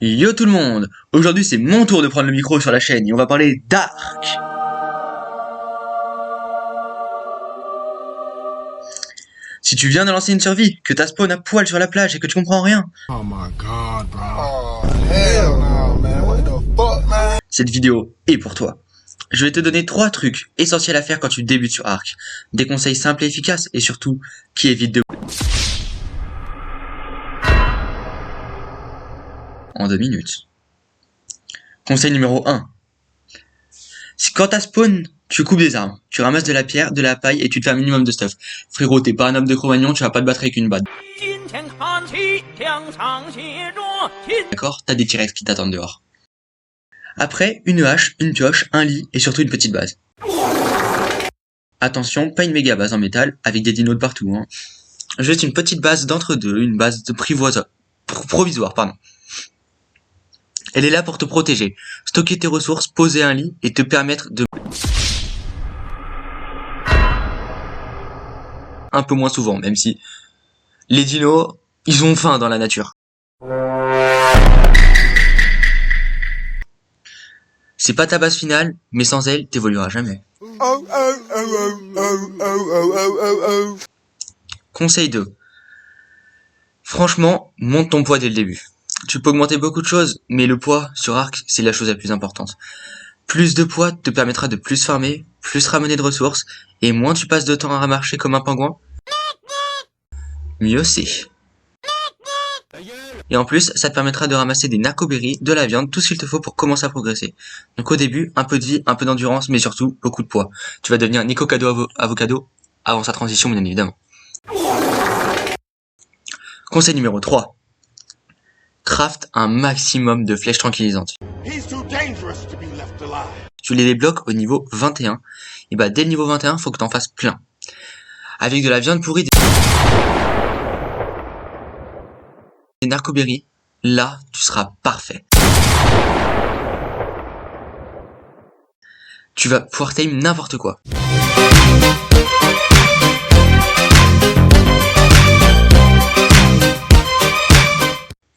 Yo tout le monde! Aujourd'hui c'est mon tour de prendre le micro sur la chaîne et on va parler d'Ark. Si tu viens de lancer une survie, que t'as spawn à poil sur la plage et que tu comprends rien, Oh my god, bro. Oh, hell no, man. What the fuck, man? cette vidéo est pour toi. Je vais te donner 3 trucs essentiels à faire quand tu débutes sur Ark. Des conseils simples et efficaces et surtout qui évitent de... En 2 minutes. Conseil numéro 1. Quand t'as spawn, tu coupes des arbres, tu ramasses de la pierre, de la paille et tu te fais un minimum de stuff. Frérot, t'es pas un homme de Cro-Magnon, tu vas pas te battre avec une batte. D'accord? T'as des T-Rex qui t'attendent dehors. Après, une hache, une pioche, un lit et surtout une petite base. Attention, pas une méga base en métal avec des dinos de partout. Hein. Juste une petite base d'entre-deux, une base de provisoire, pardon. Elle est là pour te protéger, stocker tes ressources, poser un lit et te permettre de... Un peu moins souvent, même si les dinos, ils ont faim dans la nature. C'est pas ta base finale, mais sans elle, t'évolueras jamais. Conseil 2. Franchement, monte ton poids dès le début. Tu peux augmenter beaucoup de choses, mais le poids sur Ark, c'est la chose la plus importante. Plus de poids te permettra de plus farmer, plus ramener de ressources, et moins tu passes de temps à marcher comme un pingouin, mieux c'est. Et en plus, ça te permettra de ramasser des narcoberries, de la viande, tout ce qu'il te faut pour commencer à progresser. Donc au début, un peu de vie, un peu d'endurance, mais surtout beaucoup de poids. Tu vas devenir Nico Cado Avocado avant sa transition, bien évidemment. Conseil numéro 3. Craft un maximum de flèches tranquillisantes. Tu les débloques au niveau 21. Et bah dès le niveau 21, faut que t'en fasses plein. Avec de la viande pourrie, des narcoberries, là tu seras parfait. Tu vas pouvoir tame n'importe quoi.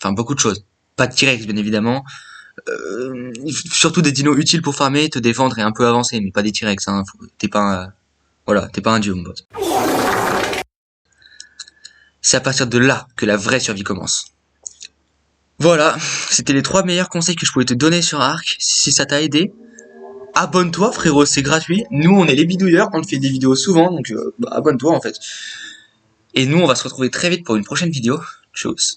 Enfin beaucoup de choses. Pas de T-Rex bien évidemment. Surtout des dinos utiles pour farmer, te défendre et un peu avancer, mais pas des T-Rex. Hein. T'es pas un dieu mon pote. C'est à partir de là que la vraie survie commence. Voilà, c'était les 3 meilleurs conseils que je pouvais te donner sur Ark. Si ça t'a aidé, abonne-toi frérot, c'est gratuit. Nous on est les bidouilleurs, on te fait des vidéos souvent, donc abonne-toi en fait. Et nous on va se retrouver très vite pour une prochaine vidéo. Tchuss.